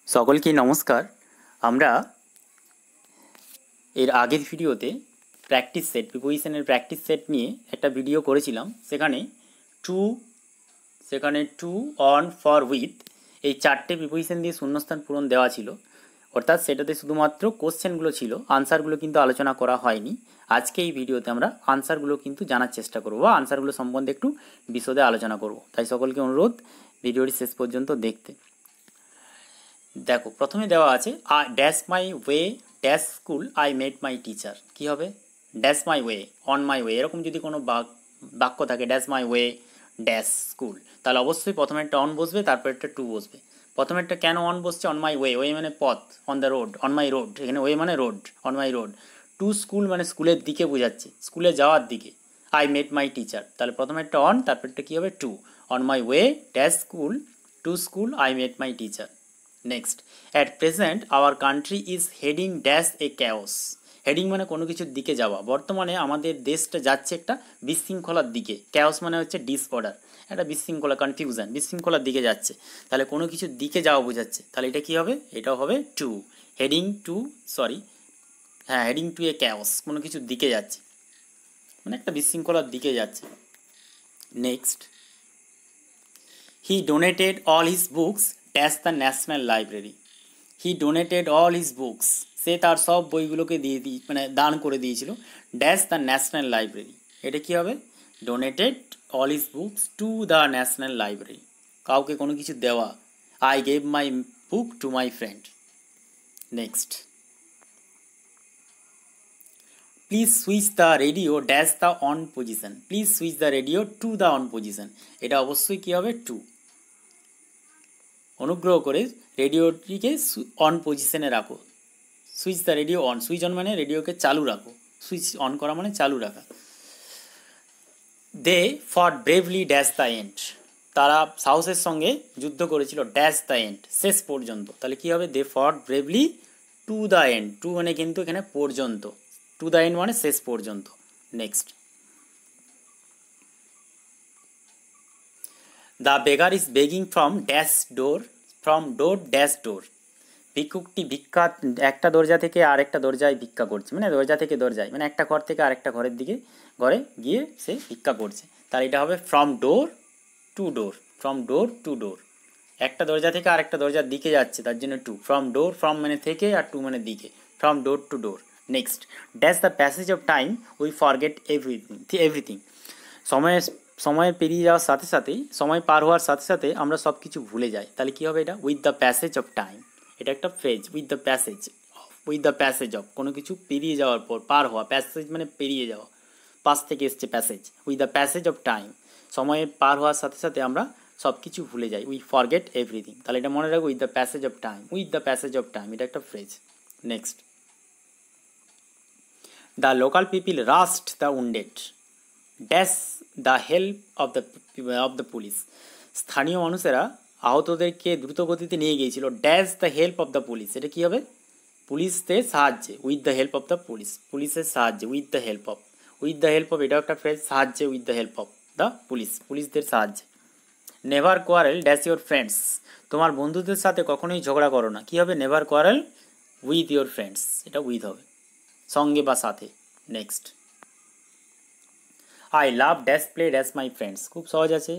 সকলকে নমস্কার। আমরা এর আগের ভিডিওতে প্র্যাকটিস সেট প্রিপোজিশনের প্র্যাকটিস সেট নিয়ে একটা ভিডিও করেছিলাম। সেখানে টু, অন, ফর, উইথ এই চারটে প্রিপোজিশন দিয়ে শূন্যস্থান পূরণ দেওয়া ছিল। অর্থাৎ সেটাতে শুধুমাত্র কোশ্চেনগুলো ছিল, আনসারগুলো কিন্তু আলোচনা করা হয়নি। আজকে এই ভিডিওতে আমরা আনসারগুলো কিন্তু জানার চেষ্টা করব বা আনসারগুলো সম্বন্ধে একটু বিশদে আলোচনা করব। তাই সকলকে অনুরোধ ভিডিওটি শেষ পর্যন্ত দেখতে। দেখো, প্রথমে দেওয়া আছে dash my way dash school I met my teacher. কী হবে? Dash my way, on my way, এরকম যদি কোনো বাক্য থাকে dash my way dash school, তাহলে অবশ্যই প্রথমে একটা অন বসবে, তারপর একটা টু বসবে। প্রথমে একটা কেন অন বসছে? অন মাই ওয়ে, ওয়ে মানে পথ, on the road, on my road, এখানে ওয়ে মানে road, on my road. To school মানে স্কুলের দিকে বোঝাচ্ছে, স্কুলে যাওয়ার দিকে। আই মেট মাই টিচার, তাহলে প্রথমে একটা অন, তারপর একটা কী হবে? To. On my way dash school to school I met my teacher. Next, at present our country is heading dash a chaos. Heading মানে কোনো কিছুর দিকে যাওয়া। বর্তমানে আমাদের দেশটা যাচ্ছে একটা বিশৃঙ্খলার দিকে। ক্যাওস মানে হচ্ছে ডিসঅর্ডার, একটা বিশৃঙ্খলা, কনফিউশন, বিশৃঙ্খলার দিকে যাচ্ছে। তাহলে কোনো কিছুর দিকে যাওয়া বোঝাচ্ছে, তাহলে এটা কী হবে? এটাও হবে to. Heading to, heading to a chaos, কোনো কিছুর দিকে যাচ্ছে, মানে একটা বিশৃঙ্খলার দিকে যাচ্ছে। Next, he donated all his books dash the national library. He donated all his books, সে তার সব বইগুলোকে মানে দান করে দিয়েছিল ড্যাশ দ্য ন্যাশনাল লাইব্রেরি। এটা কী হবে? Donated all his books to the national library, কাউকে কোনো কিছু দেওয়া। I gave my book to my friend. Next, please switch the radio dash the on position. Please switch the radio to the on position, এটা অবশ্যই কী হবে? Two. অনুগ্রহ করে রেডিওটিকে on পজিশনে রাখো। Switch the radio on, switch on মানে রেডিওকে চালু রাখো, সুইচ অন করা মানে চালু রাখা। দে fought bravely dash the end, তারা সাহসের সঙ্গে যুদ্ধ করেছিল ড্যাশ দ্য এন্ড, শেষ পর্যন্ত। তাহলে কী হবে? They fought bravely to the end, to মানে কিন্তু এখানে পর্যন্ত, টু দ্য এন্ড মানে শেষ পর্যন্ত। Next, the beggar is begging from dash door, from door dash door. ভিক্ষুকটি ভিক্ষা একটা দরজা থেকে আরেকটা দরজায় ভিক্ষা করছে, মানে দরজা থেকে দরজায়, মানে একটা ঘর থেকে আরেকটা ঘরে গিয়ে সে ভিক্ষা করছে। তাহলে এটা হবে from door to door, from door to door, একটা দরজা থেকে আরেকটা দরজার দিকে যাচ্ছে, তার জন্য টু। ফ্রম ডোর, ফ্রম মানে থেকে, আর টু মানে দিকে, from door to door. Next, dash the passage of time we forget everything. সময় সময় পেরিয়ে যাওয়ার সাথে সাথেই, সময় পার হওয়ার সাথে সাথে আমরা সব কিছু ভুলে যাই। তাহলে কী হবে? এটা with the passage of time, এটা একটা phrase. With the passage of, কোনো কিছু পেরিয়ে যাওয়ার পর, পার হওয়া, প্যাসেজ মানে পেরিয়ে যাওয়া, পাস থেকে এসছে passage. With the passage of time, সময়ের পার হওয়ার সাথে সাথে আমরা সব কিছু ভুলে যাই। উই ফরগেট এভরিথিং, তাহলে এটা মনে রাখবো, with the passage of time, with the passage of time, এটা একটা phrase. Next, the local people rushed the wounded dash the help of the police. স্থানীয় মানুষেরা আহতদেরকে দ্রুত গতিতে নিয়ে গিয়েছিল dash the help of the police. এটা কী হবে? পুলিশদের সাহায্যে, with the help of the police, পুলিশের সাহায্যে, উইথ দ্য হেল্প অফ, এটাও একটা ফ্রেজ, সাহায্যে, with the help of the police, পুলিশদের সাহায্যে। Never quarrel dash your friends, তোমার বন্ধুদের সাথে কখনোই ঝগড়া করো না। কী হবে? Never quarrel with your friends, এটা উইথ হবে, সঙ্গে বা সাথে। Next, I love dash play dash my friends, খুব সহজ আছে।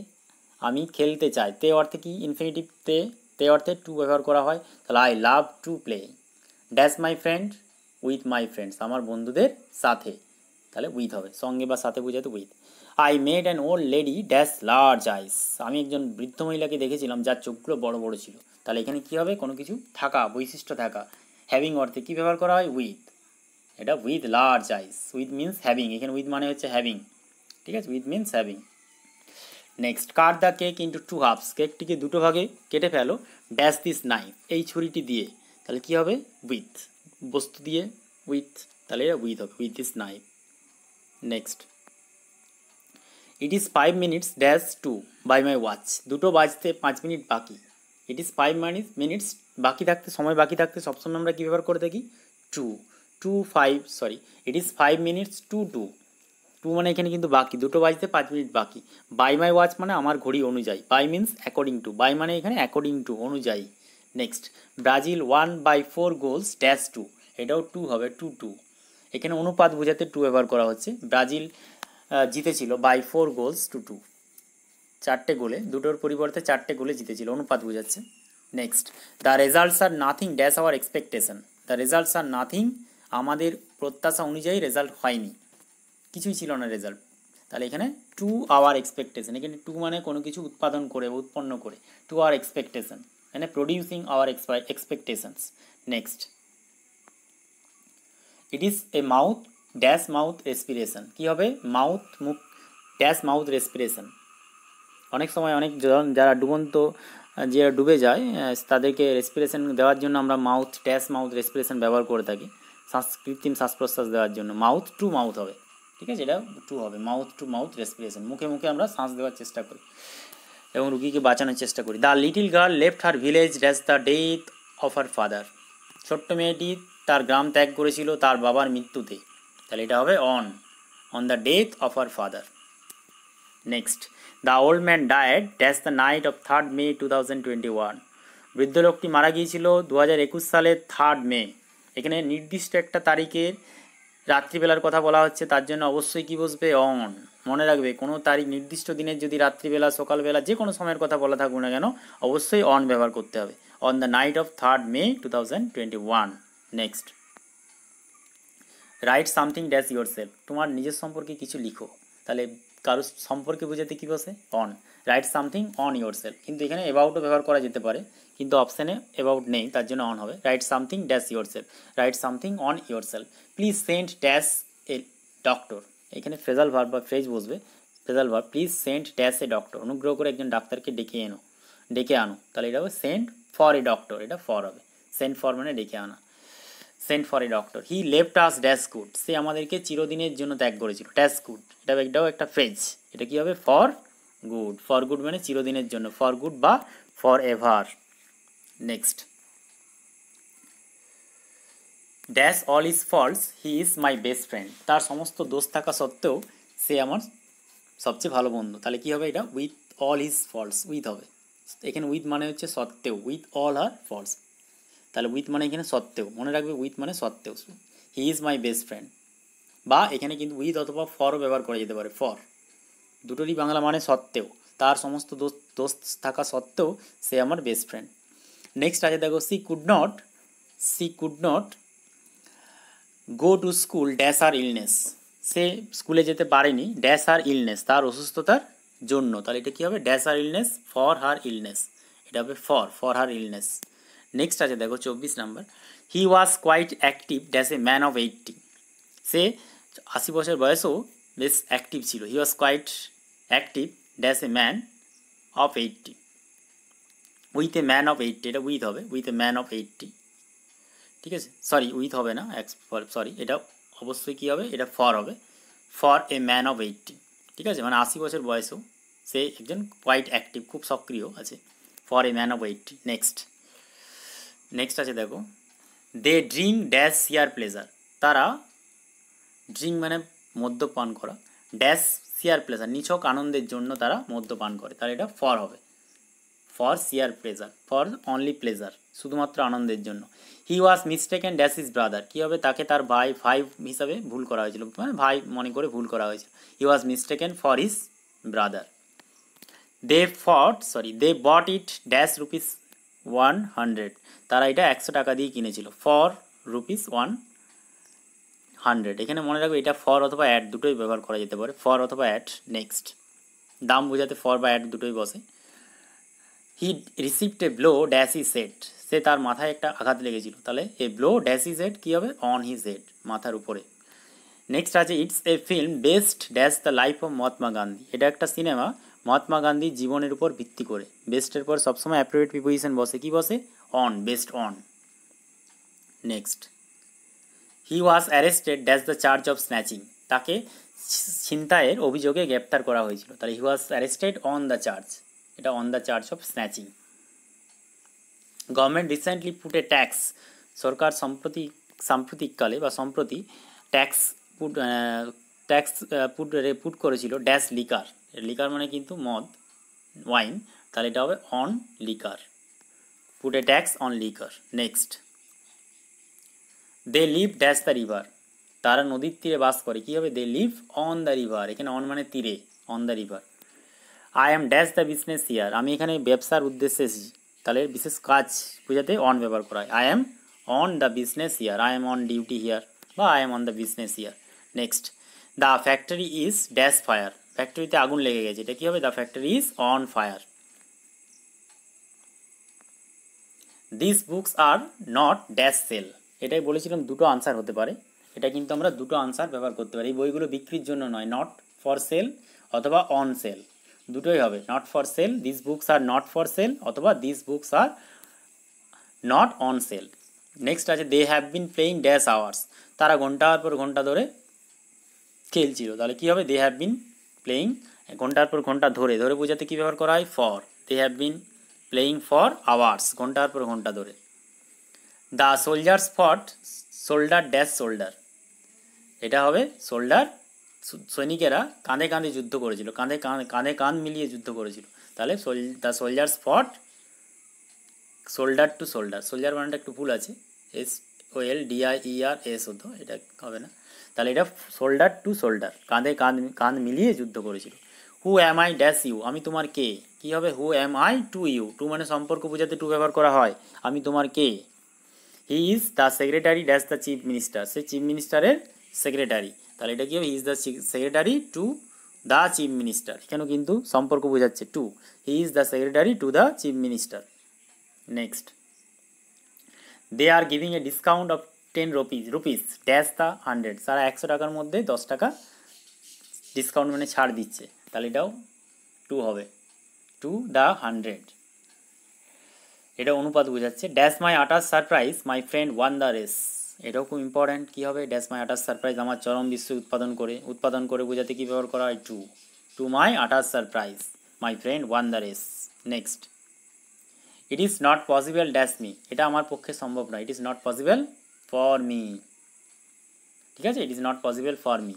আমি খেলতে চাই, তে অর্থে কি? ইনফিনিটিভ তে অর্থে টু ব্যবহার করা হয়। তাহলে I love to play dash my friend with my friends, আমার বন্ধুদের সাথে, তাহলে উইথ হবে, সঙ্গে বা সাথে বোঝাতে with. I made an old lady dash large eyes, আমি একজন বৃদ্ধ মহিলাকে দেখেছিলাম যার চোখগুলো বড় বড় ছিল। তাহলে এখানে কী হবে? কোনো কিছু থাকা, বৈশিষ্ট্য থাকা। হ্যাভিং অর্থে কী ব্যবহার করা হয়? উইথ, এটা with large eyes, with means having, এখানে উইথ মানে হচ্ছে হ্যাভিং, ঠিক আছে? With means having. Next, cut the cake into two halves, কেকটিকে দুটো ভাগে কেটে ফেলো ড্যাশ দিস নাইফ, এই ছুরিটি দিয়ে। তাহলে কী হবে? উইথ, বস্তু দিয়ে উইথ, তাহলে এটা উইথ হবে, with this knife. Next, it is 5 minutes dash to by my watch, দুটো বাজতে 5 মিনিট বাকি। ইট ইজ 5 minutes বাকি থাকতে, সময় বাকি থাকতে সবসময় আমরা কী ব্যবহার করে থাকি? To, it is 5 minutes to to, to মানে এখানে কিন্তু বাকি, দুটো বাজতে 5 মিনিট বাকি। বাই মাই ওয়াচ মানে আমার ঘড়ি অনুযায়ী, by means according to, by মানে এখানে অ্যাকর্ডিং টু, অনুযায়ী, নেক্সট ব্রাজিল 1/4 গোলস ড্যাশ 2, এটাও 2 হবে, 2-2। এখানে অনুপাত বোঝাতে 2 ব্যবহার করা হচ্ছে। ব্রাজিল জিতেছিল বাই 4 গোলস টু 2, 4টে গোলে, দুটোর পরিবর্তে 4টে গোলে জিতেছিল, অনুপাত বোঝাচ্ছে। Next the results are nothing dash our expectation, the results are nothing, আমাদের প্রত্যাশা অনুযায়ী রেজাল্ট হয়নি, কিছুই ছিল না রেজাল্ট। তাহলে এখানে টু আওয়ার এক্সপেকটেশন, এখানে টু মানে কোনো কিছু উৎপাদন করে বা উৎপন্ন করে, টু আওয়ার এক্সপেকটেশন, মানে producing our expectations. Next it is a mouth dash mouth respiration, কী হবে মাউথ মুখ ড্যাশ মাউথ রেসপিরেশন। অনেক সময় অনেক যারা ডুবন্ত যারা ডুবে যায় তাদেরকে রেসপিরেশন দেওয়ার জন্য আমরা মাউথ ড্যাশ মাউথ রেসপিরেশন ব্যবহার করে থাকি, কৃত্রিম শ্বাস প্রশ্বাস দেওয়ার জন্য। মাউথ টু মাউথ হবে, ঠিক আছে, এটা টু হবে, মাউথ টু মাউথ রেসপিরেশন, মুখে মুখে আমরা শ্বাস দেওয়ার চেষ্টা করি এবং রুগীকে বাঁচানোর চেষ্টা করি। The little girl left her village dash the death of her father, ছোট্ট মেয়েটি তার গ্রাম ত্যাগ করেছিল তার বাবার মৃত্যুতে, তাহলে এটা হবে on the death of her father. Next the old man died dash the night of 3rd May 2021, বৃদ্ধ লোকটি মারা গিয়েছিল 2021 সালের 3rd May। এখানে নির্দিষ্ট একটা তারিখের রাত্রিবেলার কথা বলা হচ্ছে, তার জন্য অবশ্যই কি বসবে অন। মনে রাখবে কোনো তারিখ নির্দিষ্ট দিনের যদি রাত্রিবেলা সকালবেলা যে কোনো সময়ের কথা বলা থাকুক না কেন অবশ্যই অন ব্যবহার করতে হবে, on the night of 3rd May 2021। Next write something dash your self, তোমার নিজের সম্পর্কে কিছু লিখো, তাহলে কারো সম্পর্কে বোঝাতে কী বসে on, right something on your self. কিন্তু এখানে অ্যাবাউটও ব্যবহার করা যেতে পারে, কিন্তু অপশানে অ্যাবাউট নেই, তার জন্য অন হবে। Write something dash yourself, write something on yourself. Please send dash a doctor, এখানে ফ্রেজাল ভার্ব বা ফ্রেজ বসবে, phrasal verb. Please send dash a doctor, অনুগ্রহ করে একজন ডাক্তারকে ডেকে আনো, তাহলে এটা হবে সেন্ড ফর এ ডক্টর, এটা ফর হবে, সেন্ড ফর মানে ডেকে আনা, send for a doctor. He left us dash good, সে আমাদেরকে চিরদিনের জন্য ত্যাগ করেছিল, ড্যাশ গুড, এটাও একটা ফ্রেজ, এটা কী হবে ফর গুড, ফর গুড মানে চিরদিনের জন্য, ফর গুড বা for ever. Next dash all his faults he is my best friend, তার সমস্ত দোষ থাকা সত্ত্বেও সে আমার সবচেয়ে ভালো বন্ধু, তাহলে কী হবে এটা with all his faults, with হবে, এখানে উইথ মানে হচ্ছে সত্ত্বেও, উইথ অল আর ফলস, তাহলে উইথ মানে এখানে সত্ত্বেও, মনে রাখবে উইথ মানে সত্ত্বেও, he is my best friend. বা এখানে কিন্তু উইথ অথবা ফরও ব্যবহার করা যেতে পারে, ফর, দুটোরই বাংলা মানে সত্ত্বেও, তার সমস্ত দোষ থাকা সত্ত্বেও সে আমার বেস্ট ফ্রেন্ড। নেক্সট আছে দেখো she could not go to school dash her illness, সে স্কুলে যেতে পারেনি ড্যাশ আর ইলনেস, তার অসুস্থতার জন্য, তাহলে এটা কী হবে dash her illness for her illness, এটা হবে ফর হার ইলনেস। নেক্সট আছে দেখো 24 number, he was quite active dash a man of 80, সে 80 বছর বয়সেও বেশ অ্যাক্টিভ ছিল, he was quite active dash a man of 80, with a man of 80, এটা উইথ হবে, উইথ এ ম্যান অফ 80, ঠিক আছে, সরি উইথ হবে না, সরি এটা অবশ্যই কী হবে, এটা ফর হবে, ফর এ ম্যান অফ 80, ঠিক আছে, মানে 80 বছর বয়সেও সে একজন কোয়াইট অ্যাক্টিভ, খুব সক্রিয় আছে, for a man of 80। Next আছে দেখো দে ড্রিঙ্ক ড্যাশ শিয়ার প্লেজার, তারা ড্রিঙ্ক মানে মদ্যপান করা, ড্যাশ শিয়ার প্লেজার নিছক আনন্দের জন্য তারা মদ্যপান করে, তাহলে এটা ফর হবে, for shear pleasure, for only pleasure, শুধুমাত্র আনন্দের জন্য। হি was mistaken dash his brother, কী হবে তাকে তার ভাই হিসাবে ভুল করা হয়েছিল, মানে ভাই মনে করে ভুল করা হয়েছিল, he was mistaken for his brother. They bought it dash rupees 100, তারা এটা 100 টাকা দিয়ে কিনেছিল, ফর রুপিস 100, এখানে মনে রাখবে এটা ফর অথবা অ্যাড দুটোই ব্যবহার করা যেতে পারে, ফর অথবা অ্যাড। নেক্সট দাম বোঝাতে ফর বা অ্যাড দুটোই বসে। He received a blow dash his head, সে তার মাথায় একটা আঘাত লেগেছিল, তাহলে a blow dash his head কী হবে অন হিজ হেড, মাথার উপরে। নেক্সট আছে it's a film based dash the life of Mahatma Gandhi, এটা একটা সিনেমা মহাত্মা গান্ধীর জীবনের উপর ভিত্তি করে, বেস্টের পর সবসময় অ্যাপ্রোপ্রিয়েট প্রিপোজিশন বসে, কি বসে on, based on. Next he was arrested dash the charge of snatching, তাকে ছিনতাইয়ের অভিযোগে গ্রেপ্তার করা হয়েছিল, তাহলে he was arrested on the charge, এটা on the charge of snatching. Government recently put a tax, সরকার সাম্প্রতিককালে বা সম্প্রতি ট্যাক্স পুট করেছিল ড্যাশ লিকার, লিকার মানে কিন্তু মদ, ওয়াইন, তাহলে এটা হবে on liquor, put a tax on liquor. Next, they live dash the river. তারা নদীর তীরে বাস করে, কী হবে? they live on the river, এখানে on মানে তীরে, on the river. I am dash the business here, আমি এখানে ব্যবসার উদ্দেশ্যে এসেছি, তাহলে বিশেষ কাজ বোঝাতে on ব্যবহার করা হয়। I am on the business here, I am on duty here, বা I am on the business here. Next, the factory is dash fire, ফ্যাক্টরিতে আগুন লেগে গেছে, এটা কী হবে? the factory is on fire. These books are not dash sell, এটাই বলেছিলাম দুটো আনসার হতে পারে, এটা কিন্তু আমরা দুটো আনসার ব্যবহার করতে পারি। এই বইগুলো বিক্রির জন্য নয়, নট ফর সেল অথবা অন সেল, দুটোই হবে। Not for sale, this books are not for sale, অথবা this books are not on sale. Next আছে they have been playing dash hours, তারা ঘন্টার পর ঘন্টা ধরে খেলছিল, তাহলে কী হবে? দে হ্যাভ বিন প্লেইং, ঘন্টার পর ঘন্টা ধরে, ধরে বোঝাতে কী ব্যবহার করা হয়? For. They have been playing for hours, ঘন্টার পর ঘন্টা ধরে। The soldiers fought shoulder dash shoulder, এটা হবে শোল্ডার, সৈনিকেরা কাঁধে কাঁধে যুদ্ধ করেছিল, কাঁধে কাঁধ মিলিয়ে যুদ্ধ করেছিল, তাহলে the soldiers fought shoulder to shoulder, soldier বানানটা একটু ভুল আছে, SOLDIERS হতো, এটা হবে না, তাহলে এটা শোল্ডার টু শোল্ডার, কাঁধে কাঁধ মিলিয়ে যুদ্ধ করেছিল। Who am I dash you, আমি তোমার কে, কী হবে? Who am I to you, to মানে সম্পর্ক বোঝাতে টু ব্যবহার করা হয়, আমি তোমার কে। He is the secretary dash the chief minister, সে চিফ মিনিস্টারের সেক্রেটারি, তাহলে এটা কী হবে? He is the secretary to the chief minister, এখানেও কিন্তু সম্পর্ক বোঝাচ্ছে to, he is the secretary to the chief minister. Next, they are giving a discount of 10 rupees dash the 100, তারা 100 টাকার মধ্যে 10 টাকা ডিসকাউন্ট মানে ছাড় দিচ্ছে, তাহলে এটাও টু হবে, টু দ্য 100, এটা অনুপাত বোঝাচ্ছে। Dash my utter surprise my friend won the race, এটাও খুব ইম্পর্ট্যান্ট, কী হবে? ড্যাশ মাই আটার সারপ্রাইজ, আমার চরম বিস্ময় উৎপাদন করে বোঝাতে কী ব্যবহার করা হয়? Two, to my utter surprise my friend won the race. Next, it is not possible dash me, এটা আমার পক্ষে সম্ভব নয়, it is not possible for me, ঠিক আছে? It is not possible for me,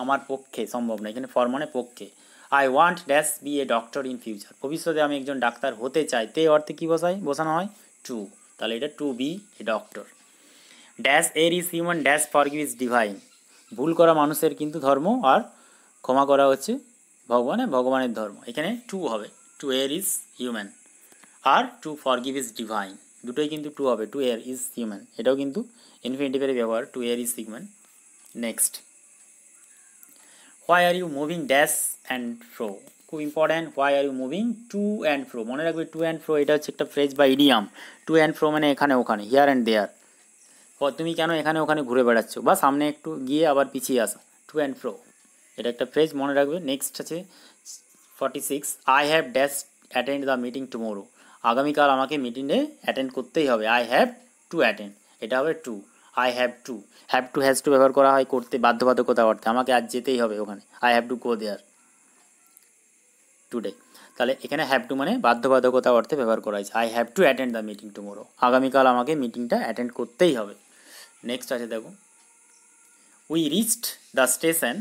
আমার পক্ষে সম্ভব নয়, এখানে ফর মানে পক্ষে। I want dash be a doctor in future, ভবিষ্যতে আমি একজন ডাক্তার হতে চাই, তে অর্থে কী বসানো হয়? টু, তাহলে এটা to be a doctor. Dash err is human dash forgive is divine, ভুল করা মানুষের কিন্তু ধর্ম, আর ক্ষমা করা হচ্ছে ভগবানের ধর্ম, এখানে টু হবে, টু এর ইজ হিউম্যান, আর টু ফরগিভ ইজ ডিভাইন, দুটোই কিন্তু টু হবে, টু এর ইজ হিউম্যান, এটাও কিন্তু ইনফিনিটিভের ব্যবহার, to err is human. Next, why are you moving dash and fro, খুব important, why are you moving to and fro, মনে রাখবে টু অ্যান্ড ফ্রো এটা হচ্ছে একটা ফ্রেজ বা ইডিয়াম, টু অ্যান্ড ফ্রো মানে এখানে ওখানে, হিয়ার অ্যান্ড দেয়ার, তুমি কেন এখানে ওখানে ঘুরে বেড়াচ্ছ, বা সামনে একটু গিয়ে আবার পিছিয়ে আসো, টু অ্যান্ড ফ্রো, এটা একটা ফ্রেজ মনে রাখবে। নেক্সট আছে 46, I have dash attend the meeting tomorrow, আগামীকাল আমাকে মিটিংয়ে অ্যাটেন্ড করতেই হবে, আই হ্যাভ টু অ্যাটেন্ড, এটা হবে to, I have to has to ব্যবহার করা হয় করতে, বাধ্যবাধকতা অর্থে, আমাকে আজ যেতেই হবে ওখানে, I have to go there today, তাহলে এখানে হ্যাভ টু মানে বাধ্যবাধকতা অর্থে ব্যবহার করা হয়েছে, I have to attend the meeting tomorrow, আগামীকাল আমাকে মিটিংটা অ্যাটেন্ড করতেই হবে। নেক্সট আছে দেখো, we reached the station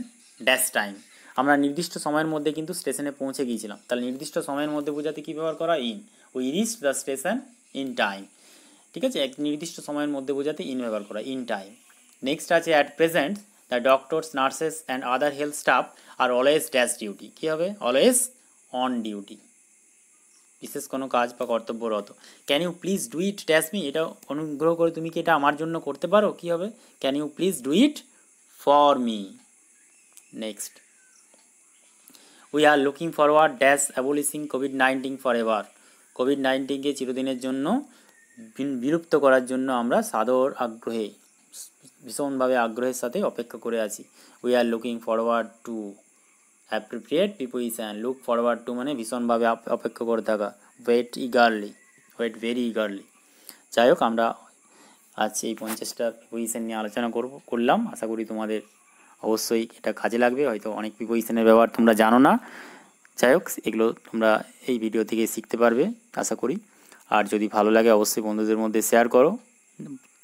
dash time, আমরা নির্দিষ্ট সময়ের মধ্যে কিন্তু স্টেশনে পৌঁছে গিয়েছিলাম, তাহলে নির্দিষ্ট সময়ের মধ্যে বোঝাতে কী ব্যবহার করা? In, we reached the station in time, ঠিক আছে? এক নির্দিষ্ট সময়ের মধ্যে বোঝাতে ইন ব্যবহার করা, ইন টাইম। নেক্সট আছে at present the doctors nurses and other health staff are always dash duty, কী হবে? অলওয়েজ অন ডিউটি, বিশেষ কোনো কাজ বা কর্তব্যরত। Can you please do it dash me, এটা অনুগ্রহ করে তুমি কি এটা আমার জন্য করতে পারো, কী হবে? Can you please do it for me. Next, we are looking forward dash abolishing কোভিড-19 ফর এভার, কোভিড-19কে চিরদিনের জন্য বিলুপ্ত করার জন্য আমরা ভীষণভাবে আগ্রহের সাথে অপেক্ষা করে আছি। We are looking forward to appropriate preposition, look forward to মানে ভীষণভাবে অপেক্ষা করে থাকা, ওয়েট ভেরি ইগারলি। যাই হোক, আমরা আজ এই 50টা প্রিপোজিশন নিয়ে আলোচনা করলাম, আশা করি তোমাদের অবশ্যই এটা কাজে লাগবে, হয়তো অনেক প্রিপোজিশনের ব্যবহার তোমরা জানো না, যাই হোক এগুলো তোমরা এই ভিডিও থেকে শিখতে পারবে আশা করি। আর যদি ভালো লাগে অবশ্যই বন্ধুদের মধ্যে শেয়ার করো,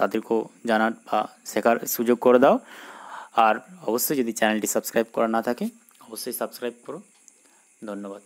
তাদেরকেও জানার বা শেখার সুযোগ করে দাও। আর অবশ্যই যদি চ্যানেলটি সাবস্ক্রাইব করা না থাকে অবশ্যই সাবস্ক্রাইব করো। ধন্যবাদ।